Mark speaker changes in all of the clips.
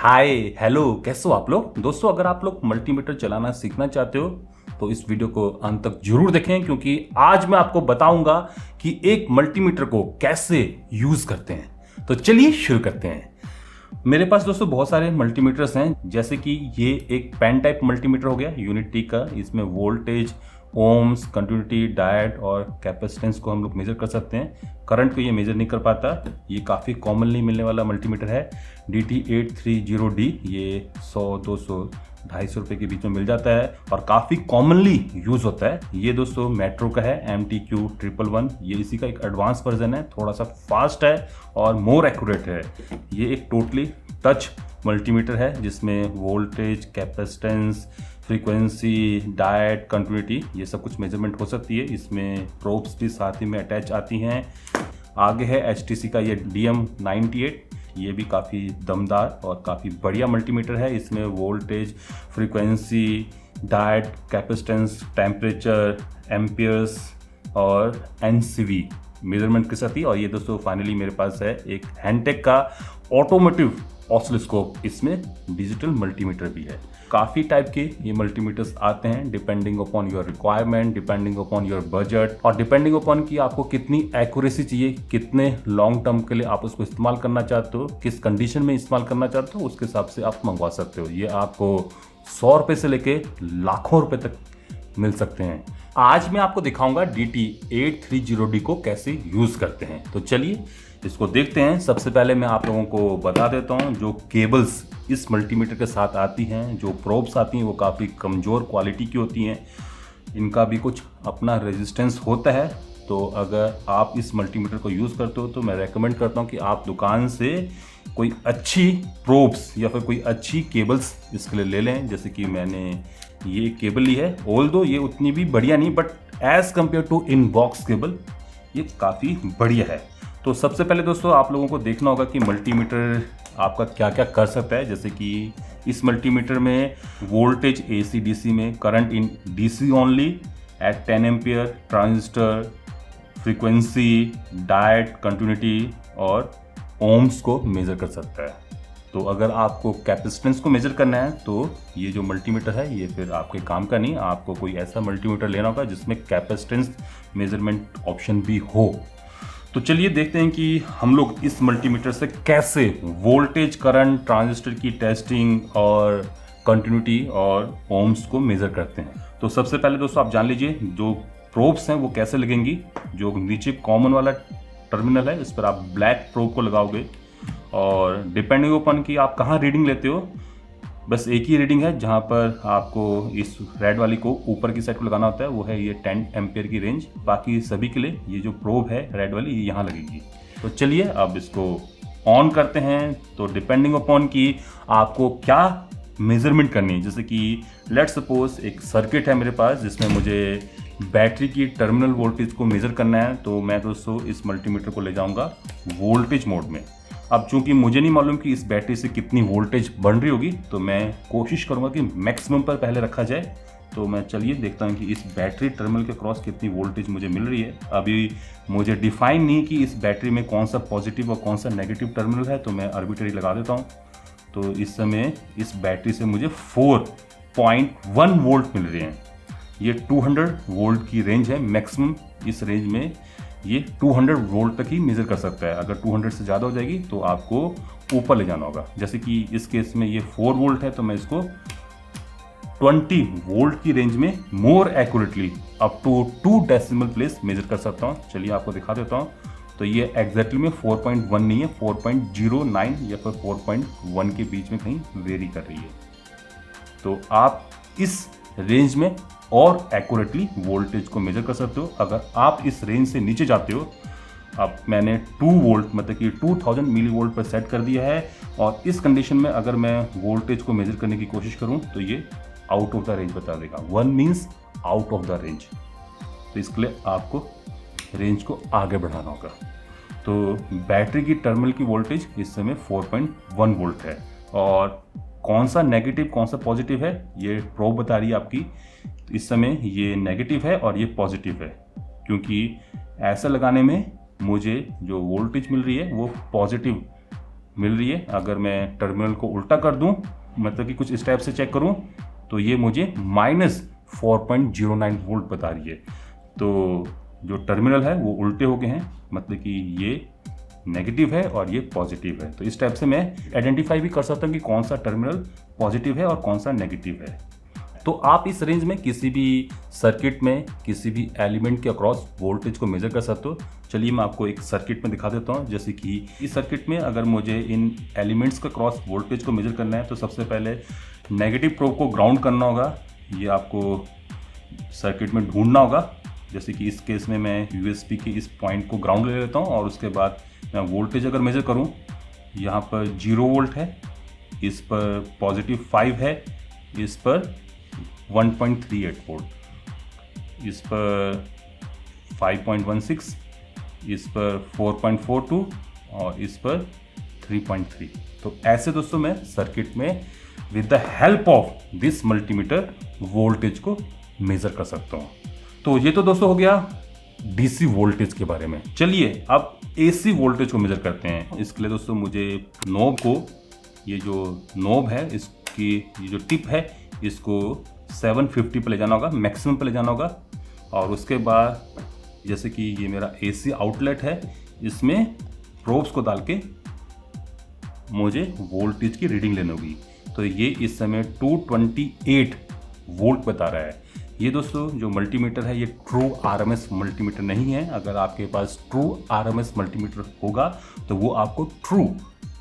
Speaker 1: Hi hello, कैसे हो आप लोग। दोस्तों, अगर आप लोग मल्टीमीटर चलाना सीखना चाहते हो तो इस वीडियो को अंत तक जरूर देखें, क्योंकि आज मैं आपको बताऊंगा कि एक मल्टीमीटर को कैसे यूज करते हैं। तो चलिए शुरू करते हैं। मेरे पास दोस्तों बहुत सारे मल्टीमीटर्स हैं, जैसे कि ये एक पेन टाइप मल्टीमीटर हो गया यूनिटी का। इसमें वोल्टेज, ओम्स, कंटिन्यूटी, डायोड और कैपेसिटेंस को हम लोग मेजर कर सकते हैं। करंट को ये मेजर नहीं कर पाता। ये काफ़ी कॉमनली मिलने वाला मल्टीमीटर है DT830D। ये 100, 200, 250 रुपये के बीच में मिल जाता है और काफ़ी कॉमनली यूज़ होता है। ये दोस्तों मेट्रो का है, MTQ111। ये इसी का एक एडवांस वर्जन है, थोड़ा सा फास्ट है और मोर एक्यूरेट है। ये एक टोटली टच मल्टीमीटर है जिसमें voltage, capacitance, frequency, diode, continuity ये सब कुछ मेजरमेंट हो सकती है। इसमें प्रोब्स भी साथ ही में अटैच आती हैं। आगे है HTC का ये DM98। ये भी काफ़ी दमदार और काफ़ी बढ़िया मल्टीमीटर है। इसमें voltage, frequency, diode, capacitance, temperature, amperes और NCV मेजरमेंट के साथ ही। और ये दोस्तों फाइनली मेरे पास है एक हैंडटेक का ऑटोमोटिव ऑसिलोस्कोप। इसमें डिजिटल मल्टीमीटर भी है। काफ़ी टाइप के ये मल्टीमीटर्स आते हैं depending upon your requirement, depending upon your budget और डिपेंडिंग अपॉन कि आपको कितनी एक्यूरेसी चाहिए, कितने लॉन्ग टर्म के लिए आप उसको इस्तेमाल करना चाहते हो, किस कंडीशन में इस्तेमाल करना चाहते हो, उसके हिसाब से आप मंगवा सकते हो। ये आपको 100 रुपये से लेके लाखों रुपए तक मिल सकते हैं। आज मैं आपको दिखाऊंगा DT830D को कैसे यूज करते हैं। तो चलिए इसको देखते हैं। सबसे पहले मैं आप लोगों को बता देता हूं, जो केबल्स इस मल्टीमीटर के साथ आती हैं, जो प्रोब्स आती हैं, वो काफ़ी कमज़ोर क्वालिटी की होती हैं। इनका भी कुछ अपना रेजिस्टेंस होता है। तो अगर आप इस मल्टीमीटर को यूज़ करते हो तो मैं रेकमेंड करता हूं कि आप दुकान से कोई अच्छी प्रोब्स या फिर कोई अच्छी केबल्स इसके लिए ले लें। जैसे कि मैंने ये केबल ली है, ऑल्दो ये उतनी भी बढ़िया नहीं, but as compare to inbox cable ये काफ़ी बढ़िया है। तो सबसे पहले दोस्तों आप लोगों को देखना होगा कि मल्टीमीटर आपका क्या क्या कर सकता है। जैसे कि इस मल्टीमीटर में वोल्टेज AC DC में, current in DC only at 10 ampere, transistor, frequency, diode, continuity और ओम्स को मेजर कर सकता है। तो अगर आपको कैपेसिटेंस को मेजर करना है तो ये जो मल्टीमीटर है ये फिर आपके काम का नहीं। आपको कोई ऐसा मल्टीमीटर लेना होगा जिसमें कैपेसिटेंस मेजरमेंट ऑप्शन भी हो। तो चलिए देखते हैं कि हम लोग इस मल्टीमीटर से कैसे वोल्टेज, करंट, ट्रांजिस्टर की टेस्टिंग और कंटिन्यूटी और ओम्स को मेजर करते हैं। तो सबसे पहले दोस्तों आप जान लीजिए जो प्रोब्स हैं वो कैसे लगेंगी। जो नीचे कॉमन वाला टर्मिनल है इस पर आप ब्लैक प्रोब को लगाओगे और डिपेंडिंग अपॉन कि आप कहाँ रीडिंग लेते हो, बस एक ही रीडिंग है जहाँ पर आपको इस रेड वाली को ऊपर की साइड को लगाना होता है, वो है ये 10 एम्पियर की रेंज। बाकी सभी के लिए ये जो प्रोब है रेड वाली ये यहाँ लगेगी। तो चलिए अब इसको ऑन करते हैं। तो डिपेंडिंग अपॉन कि आपको क्या मेजरमेंट करनी है, जैसे कि लेट सपोज एक सर्किट है मेरे पास जिसमें मुझे बैटरी की टर्मिनल वोल्टेज को मेजर करना है, तो मैं दोस्तों इस मल्टीमीटर को ले जाऊँगा वोल्टेज मोड में। अब चूंकि मुझे नहीं मालूम कि इस बैटरी से कितनी वोल्टेज बन रही होगी, तो मैं कोशिश करूंगा कि मैक्सिमम पर पहले रखा जाए। तो मैं चलिए देखता हूं कि इस बैटरी टर्मिनल के क्रॉस कितनी वोल्टेज मुझे मिल रही है। अभी मुझे डिफाइन नहीं कि इस बैटरी में कौन सा पॉजिटिव और कौन सा नेगेटिव टर्मिनल है, तो मैं आर्बिट्ररी लगा देता हूँ। तो इस समय इस बैटरी से मुझे 4.1 वोल्ट मिल रहे हैं। ये 200 वोल्ट की रेंज है मैक्सिमम। इस रेंज में ये 200 वोल्ट तक ही मेजर कर सकता है। अगर 200 से ज़्यादा हो जाएगी तो आपको ऊपर ले जाना होगा। जैसे कि इस केस में ये 4 वोल्ट है, तो मैं इसको 20 वोल्ट की रेंज में more accurately up to 2 decimal place measure कर सकता हूँ। चलिए आपको दिखा देता हूँ। तो ये एग्जैक्टली में 4.1 नहीं है, 4.09 या फिर 4.1 के बीच में कहीं वेरी कर रही है। तो आप इस रेंज में और एक्यूरेटली वोल्टेज को मेजर कर सकते हो। अगर आप इस रेंज से नीचे जाते हो, अब मैंने 2 वोल्ट मतलब कि 2000 मिली वोल्ट पर सेट कर दिया है, और इस कंडीशन में अगर मैं वोल्टेज को मेजर करने की कोशिश करूं तो ये आउट ऑफ द रेंज बता देगा। 1 means out of the range. तो इसके लिए आपको रेंज को आगे बढ़ाना होगा। तो बैटरी की टर्मिनल की वोल्टेज इस समय 4.1 वोल्ट है, और कौन सा नेगेटिव कौन सा पॉजिटिव है ये प्रोब बता रही है आपकी। इस समय ये नेगेटिव है और ये पॉजिटिव है, क्योंकि ऐसा लगाने में मुझे जो वोल्टेज मिल रही है वो पॉजिटिव मिल रही है। अगर मैं टर्मिनल को उल्टा कर दूं, मतलब कि कुछ इस टाइप से चेक करूं, तो ये मुझे -4.09 वोल्ट बता रही है। तो जो टर्मिनल है वो उल्टे हो गए हैं, मतलब कि ये नेगेटिव है और ये पॉजिटिव है। तो इस टाइप से मैं आइडेंटिफाई भी कर सकता हूँ कि कौन सा टर्मिनल पॉजिटिव है और कौन सा नेगेटिव है। तो आप इस रेंज में किसी भी सर्किट में किसी भी एलिमेंट के अक्रॉस वोल्टेज को मेजर कर सकते हो। चलिए मैं आपको एक सर्किट में दिखा देता हूँ। जैसे कि इस सर्किट में अगर मुझे इन एलिमेंट्स के अक्रॉस वोल्टेज को मेजर करना है, तो सबसे पहले नेगेटिव प्रोब को ग्राउंड करना होगा। ये आपको सर्किट में ढूंढना होगा। जैसे कि इस केस में मैं यूएसबी के इस पॉइंट को ग्राउंड ले लेता हूँ और उसके बाद मैं वोल्टेज अगर मेजर करूँ, यहाँ पर 0 वोल्ट है, इस पर +5 है, इस पर 1.38 वोल्ट, इस पर 5.16, इस पर 4.42 और इस पर 3.3। तो ऐसे दोस्तों मैं सर्किट में with the help of this multimeter voltage को मेजर कर सकता हूँ। तो ये तो दोस्तों हो गया डीसी वोल्टेज के बारे में। चलिए अब एसी वोल्टेज को मेजर करते हैं। इसके लिए दोस्तों मुझे नॉब को, ये जो नॉब है इसकी ये जो टिप है, इसको 750 पे ले जाना होगा, मैक्सिमम पे ले जाना होगा। और उसके बाद जैसे कि ये मेरा एसी आउटलेट है, इसमें प्रोब्स को डाल के मुझे वोल्टेज की रीडिंग लेनी होगी। तो ये इस समय 228 वोल्ट बता रहा है। ये दोस्तों जो मल्टीमीटर है ये ट्रू आरएमएस मल्टीमीटर नहीं है। अगर आपके पास ट्रू आरएमएस मल्टीमीटर होगा तो वो आपको ट्रू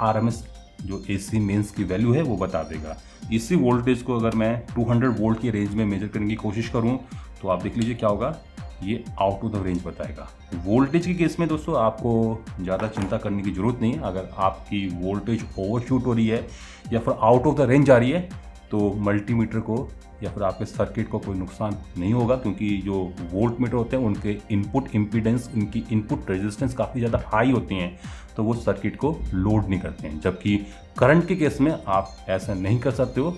Speaker 1: आरएमएस जो एसी मेंस की वैल्यू है वो बता देगा। इसी वोल्टेज को अगर मैं 200 वोल्ट की रेंज में मेजर करने की कोशिश करूं, तो आप देख लीजिए क्या होगा, ये आउट ऑफ द रेंज बताएगा। वोल्टेज के केस में दोस्तों आपको ज़्यादा चिंता करने की ज़रूरत नहीं है। अगर आपकी वोल्टेज ओवरशूट हो रही है या फिर आउट ऑफ द रेंज आ रही है, तो मल्टीमीटर को या फिर आपके सर्किट को कोई नुकसान नहीं होगा, क्योंकि जो वोल्ट मीटर होते हैं उनके इनपुट इम्पीडेंस, उनकी इनपुट रेजिस्टेंस काफ़ी ज़्यादा हाई होती हैं, तो वो सर्किट को लोड नहीं करते हैं। जबकि करंट के केस में आप ऐसा नहीं कर सकते हो।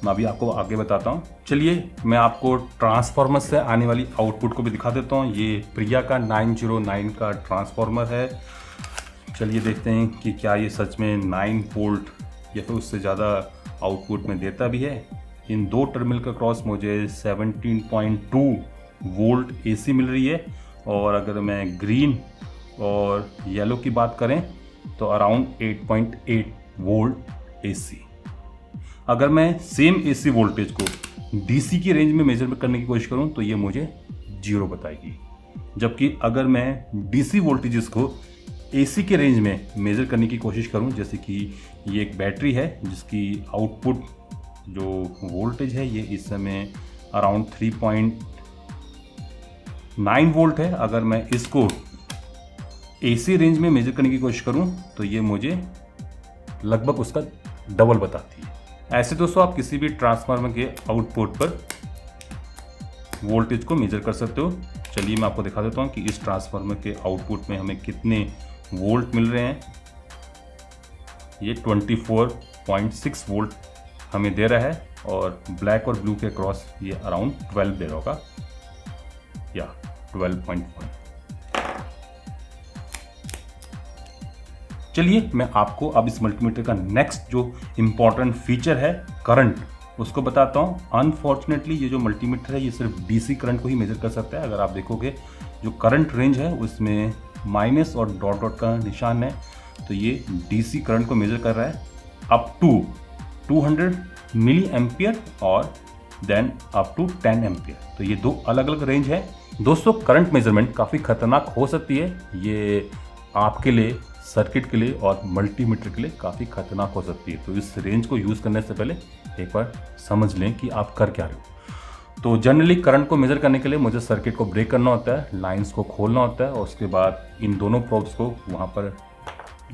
Speaker 1: मैं अभी आपको आगे बताता हूँ। चलिए मैं आपको ट्रांसफार्मर से आने वाली आउटपुट को भी दिखा देता हूँ। ये प्रिया का 909 का ट्रांसफार्मर है। चलिए देखते हैं कि क्या ये सच में 9 वोल्ट या फिर उससे ज़्यादा आउटपुट में देता भी है। इन दो टर्मिनल का क्रॉस मुझे 17.2 वोल्ट एसी मिल रही है, और अगर मैं ग्रीन और येलो की बात करें तो अराउंड 8.8 वोल्ट एसी। अगर मैं सेम एसी वोल्टेज को डीसी की रेंज में मेजर करने की कोशिश करूं तो ये मुझे 0 बताएगी। जबकि अगर मैं डीसी वोल्टेजेस को एसी के रेंज में मेजर करने की कोशिश करूं, जैसे कि ये एक बैटरी है जिसकी आउटपुट जो वोल्टेज है ये इस समय अराउंड 3.9 वोल्ट है। अगर मैं इसको एसी रेंज में मेजर करने की कोशिश करूं तो ये मुझे लगभग उसका डबल बताती है। ऐसे दोस्तों आप किसी भी ट्रांसफार्मर के आउटपुट पर वोल्टेज को मेजर कर सकते हो। चलिए मैं आपको दिखा देता हूं कि इस ट्रांसफार्मर के आउटपुट में हमें कितने वोल्ट मिल रहे हैं। ये 24.6 वोल्ट हमें दे रहा है, और ब्लैक और ब्लू के क्रॉस ये अराउंड 12 दे रहा होगा, या 12.1। चलिए मैं आपको अब इस मल्टीमीटर का नेक्स्ट जो इम्पॉर्टेंट फीचर है करंट, उसको बताता हूँ। अनफॉर्चुनेटली ये जो मल्टीमीटर है ये सिर्फ डीसी करंट को ही मेजर कर सकता है। अगर आप देखोगे जो करंट रेंज है उसमें माइनस और डॉट डॉट का निशान है, तो ये डीसी करंट को मेजर कर रहा है अप टू 200 मिली एम्पियर और देन अप टू 10 एम्पियर। तो ये दो अलग अलग रेंज है। दोस्तों करंट मेजरमेंट काफ़ी खतरनाक हो सकती है। ये आपके लिए, सर्किट के लिए और मल्टीमीटर के लिए काफ़ी खतरनाक हो सकती है। तो इस रेंज को यूज़ करने से पहले एक बार समझ लें कि आप कर क्या रहे हो। तो जनरली करंट को मेजर करने के लिए मुझे सर्किट को ब्रेक करना होता है, लाइंस को खोलना होता है, और उसके बाद इन दोनों प्रोब्स को वहाँ पर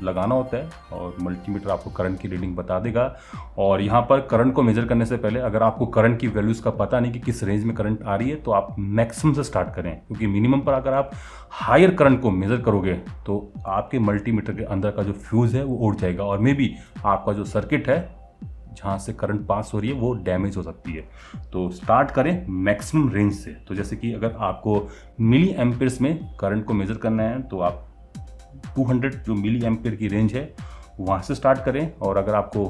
Speaker 1: लगाना होता है, और मल्टीमीटर आपको करंट की रीडिंग बता देगा। और यहाँ पर करंट को मेजर करने से पहले अगर आपको करंट की वैल्यूज़ का पता नहीं कि किस रेंज में करंट आ रही है, तो आप मैक्सिमम से स्टार्ट करें, क्योंकि मिनिमम पर अगर आप हायर करंट को मेजर करोगे तो आपके मल्टीमीटर के अंदर का जो फ्यूज़ है वो उड़ जाएगा, और मे बी आपका जो सर्किट है जहाँ से करंट पास हो रही है वो डैमेज हो सकती है। तो स्टार्ट करें मैक्सिमम रेंज से। तो जैसे कि अगर आपको मिली एम्पियर्स में करंट को मेजर करना है, तो आप 200 जो मिली एम्पियर की रेंज है वहाँ से स्टार्ट करें। और अगर आपको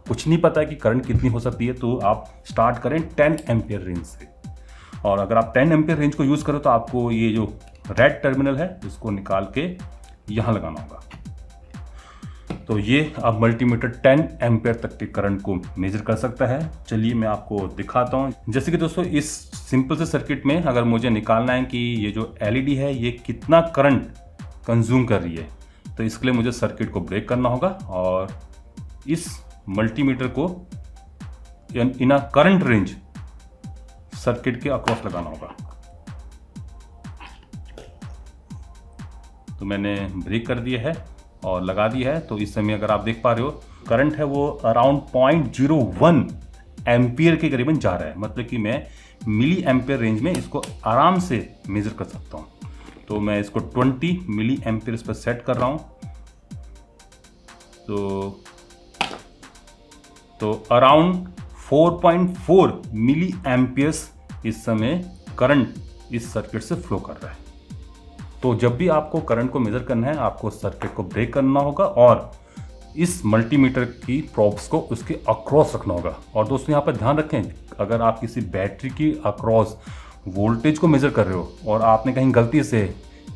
Speaker 1: कुछ नहीं पता है कि करंट कितनी हो सकती है तो आप स्टार्ट करें 10 एम्पियर रेंज से। और अगर आप 10 एम्पियर रेंज को यूज़ करो तो आपको ये जो रेड टर्मिनल है इसको निकाल के यहाँ लगाना होगा। तो ये अब मल्टीमीटर 10 एम्पियर तक के करंट को मेजर कर सकता है। चलिए मैं आपको दिखाता हूँ। जैसे कि दोस्तों इस सिंपल से सर्किट में अगर मुझे निकालना है कि ये जो एलईडी है ये कितना करंट कंज्यूम कर रही है, तो इसके लिए मुझे सर्किट को ब्रेक करना होगा और इस मल्टीमीटर को इन अ करंट रेंज सर्किट के अक्रॉस लगाना होगा। तो मैंने ब्रेक कर दिया है और लगा दिया है। तो इस समय अगर आप देख पा रहे हो करंट है वो अराउंड 0.01 एम्पियर के करीबन जा रहा है। मतलब कि मैं मिली एम्पियर रेंज में इसको आराम से मेजर कर सकता हूँ। तो मैं इसको 20 मिली एम्पियर पर सेट कर रहा हूँ। तो अराउंड 4.4 मिली एम्पियर्स इस समय करंट इस सर्किट से फ्लो कर रहा है। तो जब भी आपको करंट को मेजर करना है आपको सर्किट को ब्रेक करना होगा और इस मल्टीमीटर की प्रोब्स को उसके अक्रॉस रखना होगा। और दोस्तों यहाँ पर ध्यान रखें, अगर आप किसी बैटरी की अक्रॉस वोल्टेज को मेजर कर रहे हो और आपने कहीं गलती से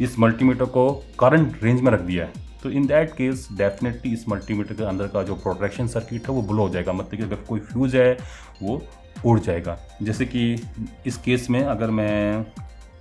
Speaker 1: इस मल्टीमीटर को करंट रेंज में रख दिया है तो इन दैट केस डेफिनेटली इस मल्टीमीटर के अंदर का जो प्रोटेक्शन सर्किट है वो ब्लो हो जाएगा। मतलब कि अगर कोई फ्यूज है वो उड़ जाएगा। जैसे कि इस केस में अगर मैं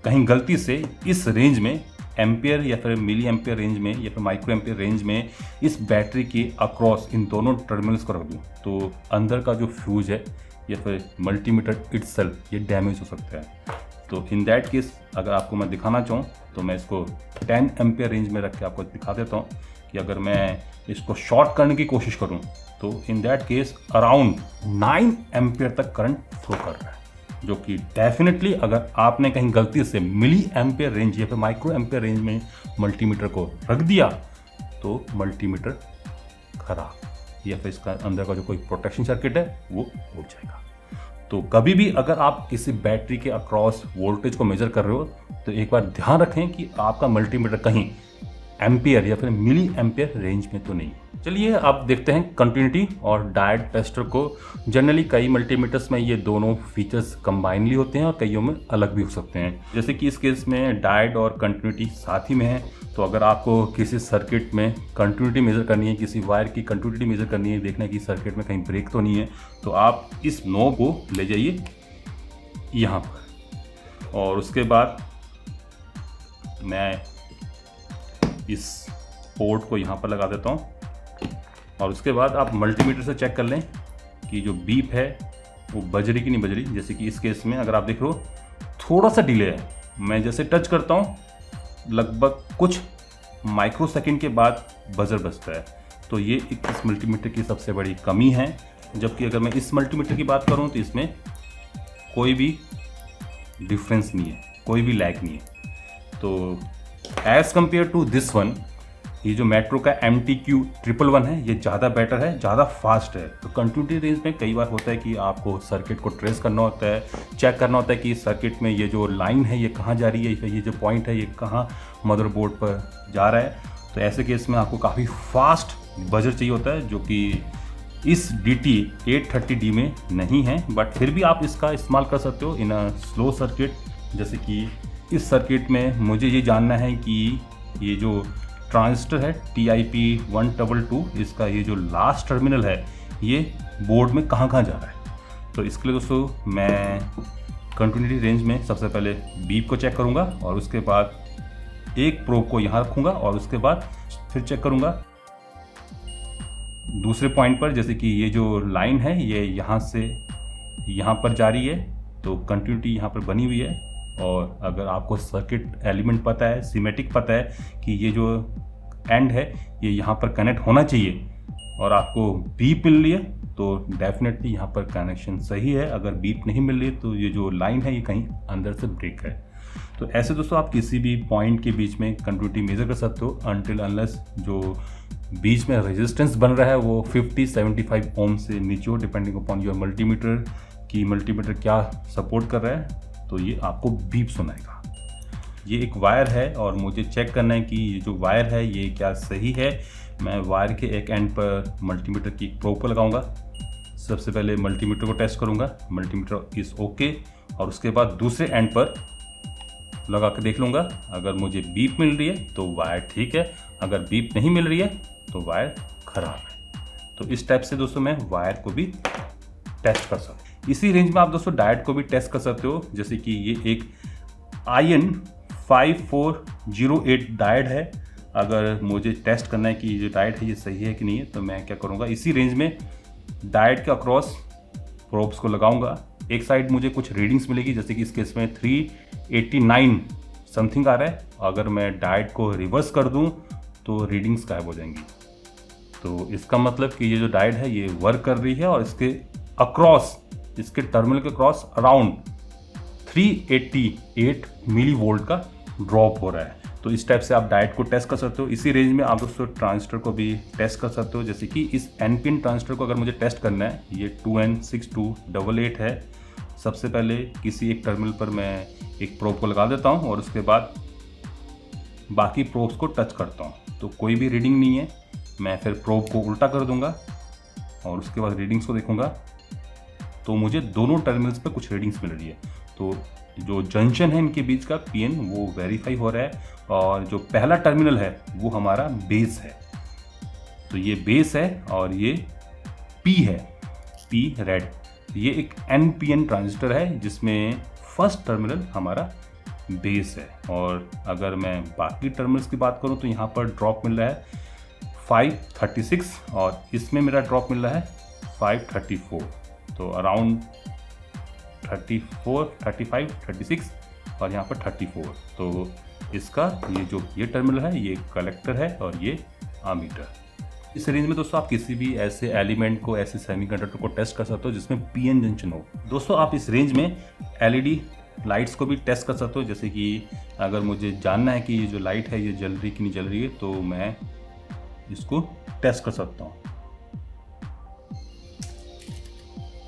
Speaker 1: कहीं गलती से इस रेंज में एम्पियर या फिर मिली एम्पियर रेंज में या फिर माइक्रो एम्पियर रेंज में इस बैटरी के अक्रॉस इन दोनों टर्मिनल्स को रख दूँ तो अंदर का जो फ्यूज है या फिर मल्टीमीटर इटसेल्फ ये डैमेज हो सकता है। तो इन दैट केस अगर आपको मैं दिखाना चाहूँ तो मैं इसको 10 एम्पियर रेंज में रख के आपको दिखा देता हूँ कि अगर मैं इसको शॉर्ट करने की कोशिश करूँ तो in that case around 9 ampere तक करंट फ्लो कर रहा है, जो कि डेफिनेटली अगर आपने कहीं गलती से मिली एम्पियर रेंज या फिर माइक्रो एम्पियर रेंज में मल्टीमीटर को रख दिया तो मल्टीमीटर खराब या फिर इसका अंदर का जो कोई प्रोटेक्शन सर्किट है वो उड़ जाएगा। तो कभी भी अगर आप किसी बैटरी के अक्रॉस वोल्टेज को मेजर कर रहे हो तो एक बार ध्यान रखें कि आपका मल्टीमीटर कहीं एम्पियर या फिर मिली एम्पियर रेंज में तो नहीं। चलिए अब देखते हैं कंटिन्यूटी और डायोड टेस्टर को। जनरली कई मल्टीमीटर्स में ये दोनों फीचर्स कंबाइनली होते हैं और कईयों में अलग भी हो सकते हैं। जैसे कि इस केस में डायोड और कंटिन्यूटी साथ ही में है। तो अगर आपको किसी सर्किट में कंटिन्यूटी मेजर करनी है, किसी वायर की कंटिन्यूटी मेजर करनी है, देखना है कि सर्किट में कहीं ब्रेक तो नहीं है, तो आप इस नोब को ले जाइए यहाँ पर और उसके बाद मैं इस पोर्ट को यहाँ पर लगा देता हूँ और उसके बाद आप मल्टीमीटर से चेक कर लें कि जो बीप है वो बज रही कि नहीं बज रही। जैसे कि इस केस में अगर आप देख रहे हो थोड़ा सा डिले है, मैं जैसे टच करता हूँ लगभग कुछ माइक्रो सेकेंड के बाद बजर बजता है। तो ये इस मल्टीमीटर की सबसे बड़ी कमी है। जबकि अगर मैं इस मल्टीमीटर की बात करूँ तो इसमें कोई भी डिफरेंस नहीं है, कोई भी लैग नहीं है। तो as compare to this one, ये जो मेट्रो का MTQ111 है ये ज़्यादा बेटर है, ज़्यादा फास्ट है। तो कंटिन्यूटी रेंज में कई बार होता है कि आपको सर्किट को ट्रेस करना होता है, चेक करना होता है कि सर्किट में ये जो लाइन है ये कहाँ जा रही है, ये जो पॉइंट है ये कहाँ मदरबोर्ड पर जा रहा है। तो ऐसे केस में आपको काफ़ी फास्ट बजर चाहिए होता है, जो कि इस DT830D में नहीं है। बट फिर भी आप इसका इस्तेमाल कर सकते हो इन अ स्लो सर्किट। जैसे कि इस सर्किट में मुझे ये जानना है कि ये जो ट्रांजिस्टर है TIP122 इसका ये जो लास्ट टर्मिनल है ये बोर्ड में कहाँ कहाँ जा रहा है। तो इसके लिए दोस्तों मैं कंटिन्यूटी रेंज में सबसे पहले बीप को चेक करूँगा और उसके बाद एक प्रोब को यहाँ रखूँगा और उसके बाद फिर चेक करूँगा दूसरे पॉइंट पर। जैसे कि ये जो लाइन है ये यहाँ से यहाँ पर जा रही है, तो कंटिन्यूटी यहाँ पर बनी हुई है। और अगर आपको सर्किट एलिमेंट पता है, सीमेटिक पता है कि ये जो एंड है ये यहाँ पर कनेक्ट होना चाहिए और आपको बीप मिल रही है तो डेफिनेटली यहाँ पर कनेक्शन सही है। अगर बीप नहीं मिल रही है तो ये जो लाइन है ये कहीं अंदर से ब्रेक है। तो ऐसे दोस्तों आप किसी भी पॉइंट के बीच में कंटिन्यूटी मेजर कर सकते हो अनटिल अनलेस जो बीच में रेजिस्टेंस बन रहा है वो 50-75 ओम से नीचे हो, डिपेंडिंग अपॉन योर मल्टीमीटर कि मल्टीमीटर क्या सपोर्ट कर रहा है। तो ये आपको बीप सुनाएगा। ये एक वायर है और मुझे चेक करना है कि ये जो वायर है ये क्या सही है मैं वायर के एक एंड पर मल्टीमीटर की प्रोब को लगाऊंगा। सबसे पहले मल्टीमीटर को टेस्ट करूंगा, मल्टीमीटर इज़ ओके, और उसके बाद दूसरे एंड पर लगा के देख लूँगा। अगर मुझे बीप मिल रही है तो वायर ठीक है, अगर बीप नहीं मिल रही है तो वायर ख़राब है। तो इस टाइप से दोस्तों मैं वायर को भी टेस्ट कर सकता हूँ। इसी रेंज में आप दोस्तों डायोड को भी टेस्ट कर सकते हो, जैसे कि ये एक IN 5408 डायोड है। अगर मुझे टेस्ट करना है कि ये जो डायोड है ये सही है कि नहीं है, तो मैं क्या करूँगा, इसी रेंज में डायोड के अक्रॉस प्रोब्स को लगाऊंगा। एक साइड मुझे कुछ रीडिंग्स मिलेगी, जैसे कि इस केस में 389 समथिंग आ रहा है। अगर मैं डायोड को रिवर्स कर दूं तो रीडिंग्स गायब हो जाएंगी। तो इसका मतलब कि ये जो डायोड है ये वर्क कर रही है, और इसके अक्रॉस, इसके टर्मिनल के क्रॉस अराउंड 388 मिली वोल्ट का ड्रॉप हो रहा है। तो इस टाइप से आप डायोड को टेस्ट कर सकते हो। इसी रेंज में आप दोस्तों ट्रांजिस्टर को भी टेस्ट कर सकते हो, जैसे कि इस NPN ट्रांजिस्टर को अगर मुझे टेस्ट करना है, ये 2N6288 है। सबसे पहले किसी एक टर्मिनल पर मैं एक प्रोब को लगा देता हूँ और उसके बाद बाकी प्रोब्स को टच करता हूँ, तो कोई भी रीडिंग नहीं है। मैं फिर प्रोब को उल्टा कर दूंगा और उसके बाद रीडिंग्स को देखूंगा, तो मुझे दोनों टर्मिनल्स पे कुछ रीडिंग्स मिल रही है। तो जो जंक्शन है इनके बीच का PN वो वेरीफाई हो रहा है, और जो पहला टर्मिनल है वो हमारा बेस है। तो ये बेस है और ये P है, P रेड। ये एक NPN ट्रांजिस्टर है जिसमें फर्स्ट टर्मिनल हमारा बेस है। और अगर मैं बाकी टर्मिनल्स की बात करूं तो यहाँ पर ड्रॉप मिल रहा है 536 और इसमें मेरा ड्रॉप मिल रहा है 534। तो अराउंड 34, 35, 36 और यहाँ पर 34। तो इसका ये टर्मिनल है, ये कलेक्टर है और ये अमीटर। इस रेंज में दोस्तों आप किसी भी ऐसे एलिमेंट को, ऐसे सेमीकंडक्टर को टेस्ट कर सकते हो जिसमें PN जंक्शन हो। दोस्तों आप इस रेंज में LED लाइट्स को भी टेस्ट कर सकते हो, जैसे कि अगर मुझे जानना है कि ये जो लाइट है ये जल रही कि नहीं जल रही है, तो मैं इसको टेस्ट कर सकता हूँ।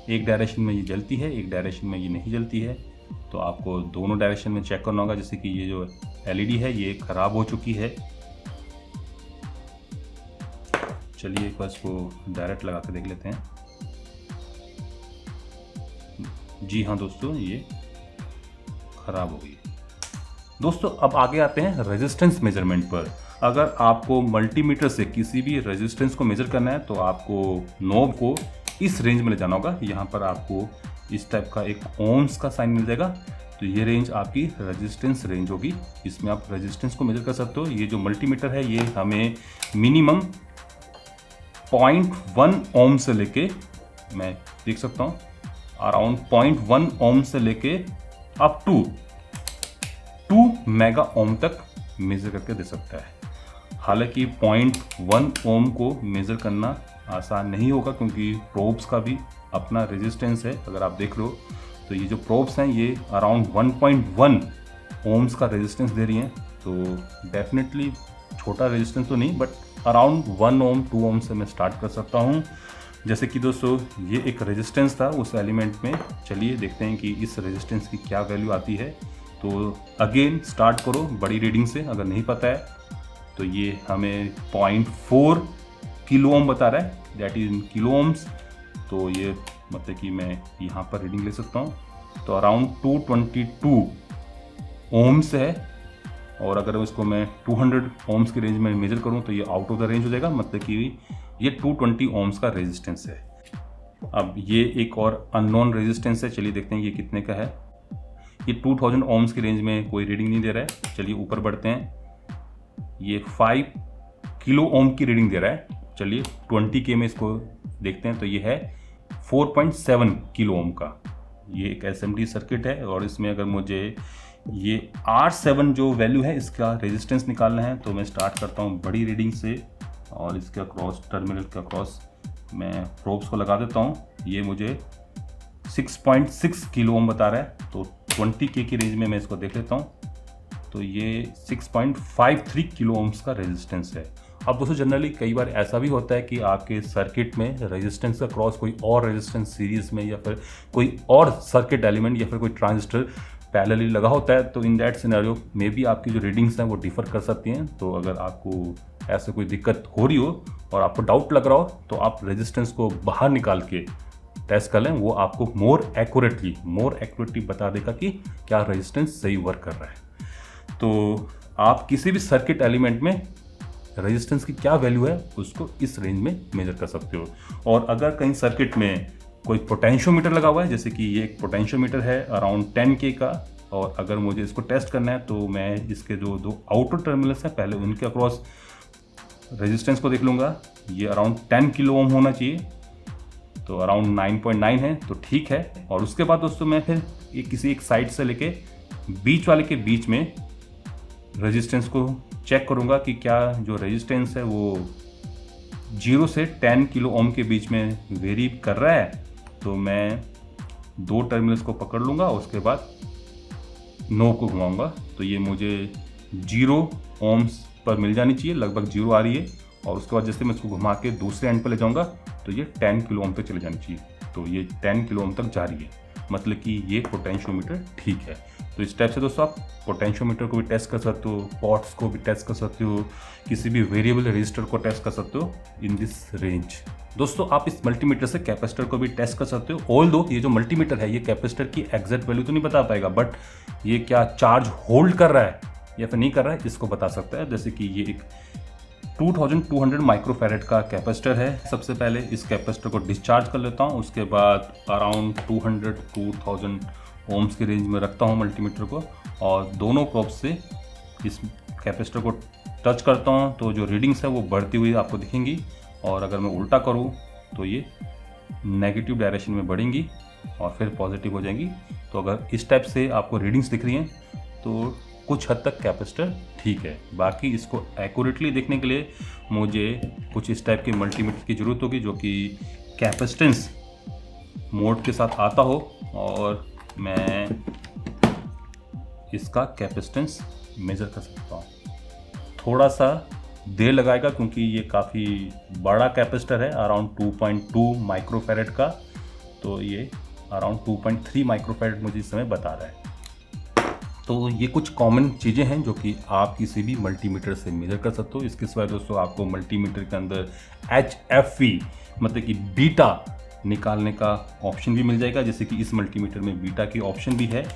Speaker 1: एक डायरेक्शन में ये जलती है, एक डायरेक्शन में ये नहीं जलती है। तो आपको दोनों डायरेक्शन में चेक करना होगा। जैसे कि ये जो LED है ये ख़राब हो चुकी है। चलिए एक बार इसको डायरेक्ट लगा के देख लेते हैं। जी हाँ दोस्तों, ये ख़राब हो गई। दोस्तों अब आगे आते हैं रेजिस्टेंस मेजरमेंट पर। अगर आपको मल्टीमीटर से किसी भी रेजिस्टेंस को मेजर करना है तो आपको नॉब को इस रेंज में ले जाना होगा। यहाँ पर आपको इस टाइप का एक ओम्स का साइन मिल जाएगा। तो ये रेंज आपकी रेजिस्टेंस रेंज होगी, इसमें आप रेजिस्टेंस को मेजर कर सकते हो। ये जो मल्टीमीटर है ये हमें मिनिमम 0.1 ओम से लेके, मैं देख सकता हूँ अराउंड 0.1 ओम से लेके अप टू 2 मेगा ओम तक मेजर करके दे सकता है। हालांकि 0.1 ओम को मेजर करना आसान नहीं होगा, क्योंकि प्रोब्स का भी अपना रेजिस्टेंस है। अगर आप देख लो तो ये जो प्रोब्स हैं ये अराउंड 1.1 ओम्स का रेजिस्टेंस दे रही हैं। तो डेफिनेटली छोटा रेजिस्टेंस तो नहीं, बट अराउंड 1 ओम 2 ओम से मैं स्टार्ट कर सकता हूँ। जैसे कि दोस्तों ये एक रेजिस्टेंस था उस एलिमेंट में। चलिए देखते हैं कि इस रेजिस्टेंस की क्या वैल्यू आती है। तो अगेन स्टार्ट करो बड़ी रीडिंग से, अगर नहीं पता है तो ये हमें 0.4 किलो ओम बता रहा है, that is in kilo ohms. तो ये मतलब कि मैं यहाँ पर रीडिंग ले सकता हूँ। तो अराउंड 222 ओम्स है, और अगर इसको मैं 200 ओम्स की रेंज में मेजर करूँ तो ये आउट ऑफ द रेंज हो जाएगा, मतलब कि ये 220 ओम्स का रेजिस्टेंस है। अब ये एक और अननोन रेजिस्टेंस है, चलिए देखते हैं ये कितने का है। ये 2000 ओम्स की रेंज में कोई रीडिंग नहीं दे रहा है। चलिए ऊपर बढ़ते हैं, ये 5 किलो ओम की रीडिंग दे रहा है। चलिए 20K में इसको देखते हैं, तो ये है 4.7 किलो ओम का। ये एक SMD सर्किट है, और इसमें अगर मुझे ये R7 जो वैल्यू है इसका रेजिस्टेंस निकालना है, तो मैं स्टार्ट करता हूँ बड़ी रीडिंग से, और इसके अक्रॉस टर्मिनल के अक्रॉस मैं प्रोब्स को लगा देता हूँ। ये मुझे 6.6 किलो ओम बता रहा है। तो 20K की रेंज में मैं इसको देख लेता हूँ, तो ये 6.53 किलो ओम्स का रेजिस्टेंस है। अब दोस्तों जनरली कई बार ऐसा भी होता है कि आपके सर्किट में रेजिस्टेंस का क्रॉस कोई और रेजिस्टेंस सीरीज में, या फिर कोई और सर्किट एलिमेंट या फिर कोई ट्रांजिस्टर पैरेलली लगा होता है। तो इन दैट सिनेरियो में भी आपकी जो रीडिंग्स हैं वो डिफर कर सकती हैं। तो अगर आपको ऐसे कोई दिक्कत हो रही हो और आपको डाउट लग रहा हो तो आप रेजिस्टेंस को बाहर निकाल के टेस्ट कर लें। वो आपको मोर एक्यूरेटली बता देगा कि क्या रेजिस्टेंस सही वर्क कर रहा है। तो आप किसी भी सर्किट एलिमेंट में रेजिस्टेंस की क्या वैल्यू है उसको इस रेंज में मेजर कर सकते हो। और अगर कहीं सर्किट में कोई पोटेंशियोमीटर लगा हुआ है, जैसे कि ये एक पोटेंशियोमीटर है अराउंड 10K का, और अगर मुझे इसको टेस्ट करना है तो मैं इसके जो दो आउटर टर्मिनल्स हैं पहले उनके अक्रॉस रेजिस्टेंस को देख लूँगा। ये अराउंड 10 किलो ओम होना चाहिए, तो अराउंड 9.9 है, तो ठीक है। और उसके बाद दोस्तों मैं फिर किसी एक साइड से लेके बीच वाले के बीच में रेजिस्टेंस को चेक करूँगा कि क्या जो रेजिस्टेंस है वो 0 से 10 किलो ओम के बीच में वेरी कर रहा है। तो मैं दो टर्मिनल्स को पकड़ लूँगा, उसके बाद नो को घुमाऊँगा, तो ये मुझे 0 ओम्स पर मिल जानी चाहिए, लगभग 0 आ रही है। और उसके बाद जैसे मैं इसको घुमा के दूसरे एंड पर ले जाऊँगा तो ये 10 किलो ओम तक चले जानी चाहिए। तो ये 10 किलो ओम तक जा रही है, मतलब कि ये पोटेंशियोमीटर ठीक है। तो इस टाइप से दोस्तों आप पोटेंशियोमीटर को भी टेस्ट कर सकते हो, पॉट्स को भी टेस्ट कर सकते हो, किसी भी वेरिएबल रजिस्टर को टेस्ट कर सकते हो इन दिस रेंज। दोस्तों आप इस मल्टीमीटर से कैपेसिटर को भी टेस्ट कर सकते हो। ऑल दो ये जो मल्टीमीटर है ये कैपेसिटर की एग्जैक्ट वैल्यू तो नहीं बता पाएगा, बट ये क्या चार्ज होल्ड कर रहा है या फिर नहीं कर रहा है इसको बता सकता है। जैसे कि ये एक 2200 माइक्रोफैरेड का कैपेसिटर है। सबसे पहले इस कैपेसिटर को डिस्चार्ज कर लेता हूँ, उसके बाद अराउंड 2000 ओम्स के रेंज में रखता हूँ मल्टीमीटर को, और दोनों प्रोब से इस कैपेसिटर को टच करता हूँ तो जो रीडिंग्स है वो बढ़ती हुई आपको दिखेंगी। और अगर मैं उल्टा करूँ तो ये नेगेटिव डायरेक्शन में बढ़ेंगी और फिर पॉजिटिव हो जाएंगी। तो अगर इस टाइप से आपको रीडिंग्स दिख रही हैं तो कुछ हद तक कैपेसिटर ठीक है। बाकी इसको एक्यूरेटली देखने के लिए मुझे कुछ इस टाइप के मल्टीमीटर की ज़रूरत होगी जो कि कैपेसिटेंस मोड के साथ आता हो, और मैं इसका कैपेसिटेंस मेज़र कर सकता हूँ। थोड़ा सा देर लगाएगा क्योंकि ये काफ़ी बड़ा कैपेसिटर है, अराउंड 2.2 माइक्रोफैरेड का। तो ये अराउंड 2.3 माइक्रोफैरेड मुझे इस समय बता रहा है। तो ये कुछ कॉमन चीज़ें हैं जो कि आप किसी भी मल्टीमीटर से मेजर कर सकते हो। इसके सिवाय दोस्तों आपको मल्टीमीटर के अंदर HFE मतलब कि बीटा निकालने का ऑप्शन भी मिल जाएगा, जैसे कि इस मल्टीमीटर में बीटा की ऑप्शन भी है।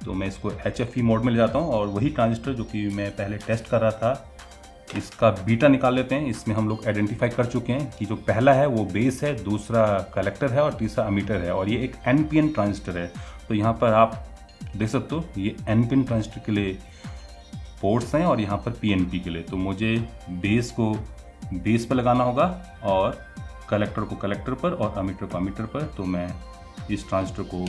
Speaker 1: तो मैं इसको HFE मोड में ले जाता हूँ और वही ट्रांजिस्टर जो कि मैं पहले टेस्ट कर रहा था इसका बीटा निकाल लेते हैं। इसमें हम लोग आइडेंटिफाई कर चुके हैं कि जो पहला है वो बेस है, दूसरा कलेक्टर है और तीसरा अमीटर है, और ये एक NPN ट्रांजिस्टर है। तो यहाँ पर आप देख सकते हो ये NPN ट्रांजिस्टर के लिए पोर्ट्स हैं और यहाँ पर PNP के लिए। तो मुझे बेस को बेस पर लगाना होगा और कलेक्टर को कलेक्टर पर और अमीटर को अमीटर पर। तो मैं इस ट्रांजिस्टर को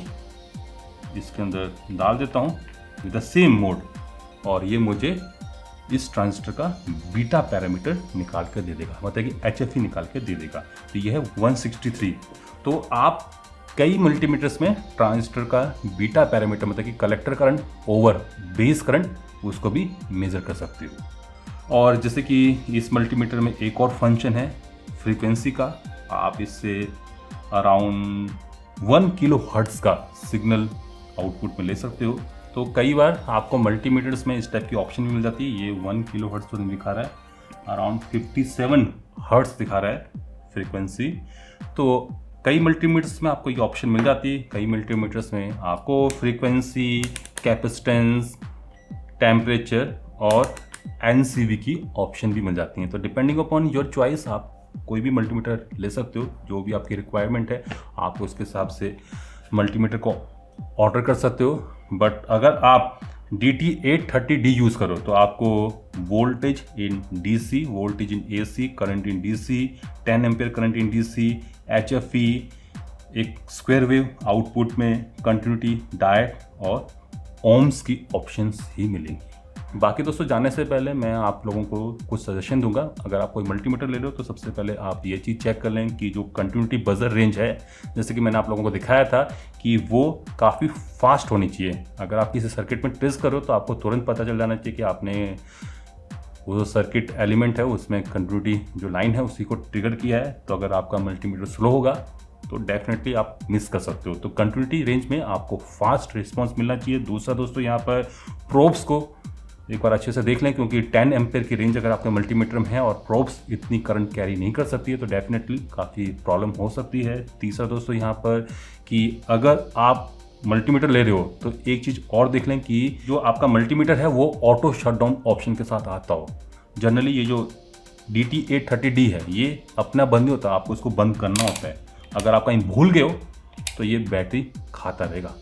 Speaker 1: इसके अंदर डाल देता हूँ विद द सेम मोड, और ये मुझे इस ट्रांजिस्टर का बीटा पैरामीटर निकाल कर दे देगा, मतलब कि HFE निकाल के दे देगा। तो ये है 163। तो आप कई मल्टीमीटर्स में ट्रांजिस्टर का बीटा पैरामीटर मतलब कि collector current over base current उसको भी मेज़र कर सकते हो। और जैसे कि इस मल्टीमीटर में एक और फंक्शन है फ्रीक्वेंसी का, आप इससे अराउंड 1 किलो हर्ट्ज़ का सिग्नल आउटपुट में ले सकते हो। तो कई बार आपको मल्टीमीटर्स में इस टाइप की ऑप्शन भी मिल जाती है। ये 1 किलो हर्ट्ज़ तो दिखा रहा है, अराउंड 57 हर्ट्ज़ दिखा रहा है फ्रीक्वेंसी। तो कई मल्टीमीटर्स में आपको ये ऑप्शन मिल जाती है, कई मल्टीमीटर्स में आपको फ्रीक्वेंसी, कैपेसिटेंस, टेम्परेचर और NCV की ऑप्शन भी मिल जाती हैं। तो डिपेंडिंग अपॉन योर चॉइस आप कोई भी मल्टीमीटर ले सकते हो, जो भी आपकी रिक्वायरमेंट है आप उसके हिसाब से मल्टीमीटर को ऑर्डर कर सकते हो। बट अगर आप DT830D यूज़ करो तो आपको voltage in DC, voltage in AC, current in DC, 10 ampere current in DC, HFE, एक स्क्वायर वेव आउटपुट में कंटिन्यूटी, डायट और ओम्स की ऑप्शंस ही मिलेंगी। बाकी दोस्तों जाने से पहले मैं आप लोगों को कुछ सजेशन दूंगा। अगर आप कोई मल्टीमीटर ले रहे हो तो सबसे पहले आप ये चीज़ चेक कर लें कि जो कंटिन्यूटी बजर रेंज है, जैसे कि मैंने आप लोगों को दिखाया था कि वो काफ़ी फास्ट होनी चाहिए। अगर आप किसी सर्किट में ट्रेस करो तो आपको तुरंत पता चल जाना चाहिए कि आपने वो जो सर्किट एलिमेंट है उसमें कंटिन्यूटी जो लाइन है उसी को ट्रिगर किया है। तो अगर आपका मल्टीमीटर स्लो होगा तो डेफिनेटली आप मिस कर सकते हो। तो कंटिन्यूटी रेंज में आपको फास्ट रिस्पॉन्स मिलना चाहिए। दूसरा दोस्तों यहाँ पर प्रोब्स को एक बार अच्छे से देख लें, क्योंकि 10 एम्पेयर की रेंज अगर आपके मल्टीमीटर में है और प्रोब्स इतनी करंट कैरी नहीं कर सकती है तो डेफिनेटली काफ़ी प्रॉब्लम हो सकती है। तीसरा दोस्तों यहाँ पर कि अगर आप मल्टीमीटर ले रहे हो तो एक चीज़ और देख लें कि जो आपका मल्टीमीटर है वो ऑटो शटडाउन ऑप्शन के साथ आता हो। जनरली ये जो DT830D है ये अपना बंद नहीं होता, आपको इसको बंद करना होता है। अगर आप कहीं भूल गए हो तो ये बैटरी खाता रहेगा,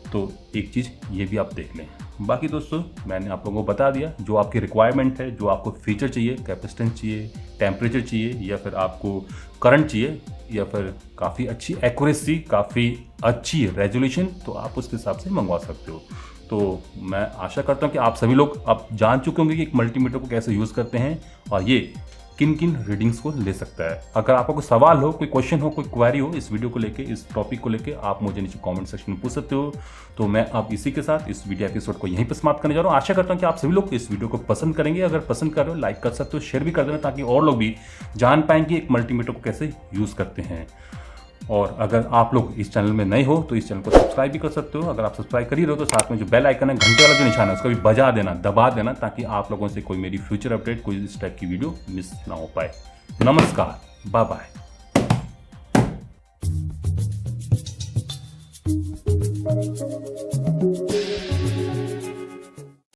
Speaker 1: तो एक चीज़ ये भी आप देख लें। बाकी दोस्तों मैंने आप लोगों को बता दिया जो आपकी रिक्वायरमेंट है, जो आपको फीचर चाहिए, कैपेसिटेंस चाहिए, टेम्परेचर चाहिए, या फिर आपको करंट चाहिए, या फिर काफ़ी अच्छी एक्यूरेसी, काफ़ी अच्छी रेजोल्यूशन, तो आप उसके हिसाब से मंगवा सकते हो। तो मैं आशा करता हूँ कि आप सभी लोग अब जान चुके होंगे कि एक मल्टीमीटर को कैसे यूज़ करते हैं और ये किन किन रीडिंग्स को ले सकता है। अगर आपको कोई सवाल हो, कोई क्वेश्चन हो, कोई क्वेरी हो इस वीडियो को लेके, इस टॉपिक को लेके, आप मुझे नीचे कमेंट सेक्शन में पूछ सकते हो। तो मैं अब इसी के साथ इस वीडियो एपिसोड को यहीं पर समाप्त करने जा रहा हूँ। आशा करता हूँ कि आप सभी लोग इस वीडियो को पसंद करेंगे। अगर पसंद कर रहे हो लाइक कर सकते हो, शेयर भी कर देना, ताकि और लोग भी जान पाएँ कि एक मल्टीमीटर को कैसे यूज़ करते हैं। और अगर आप लोग इस चैनल में नए हो तो इस चैनल को सब्सक्राइब भी कर सकते हो। अगर आप सब्सक्राइब कर ही रहे हो तो साथ में जो बेल आइकन है, घंटे वाला जो निशान है, उसको भी बजा देना, दबा देना, ताकि आप लोगों से कोई मेरी फ्यूचर अपडेट, कोई इस टाइप की वीडियो मिस ना हो पाए। नमस्कार, बाय बाय।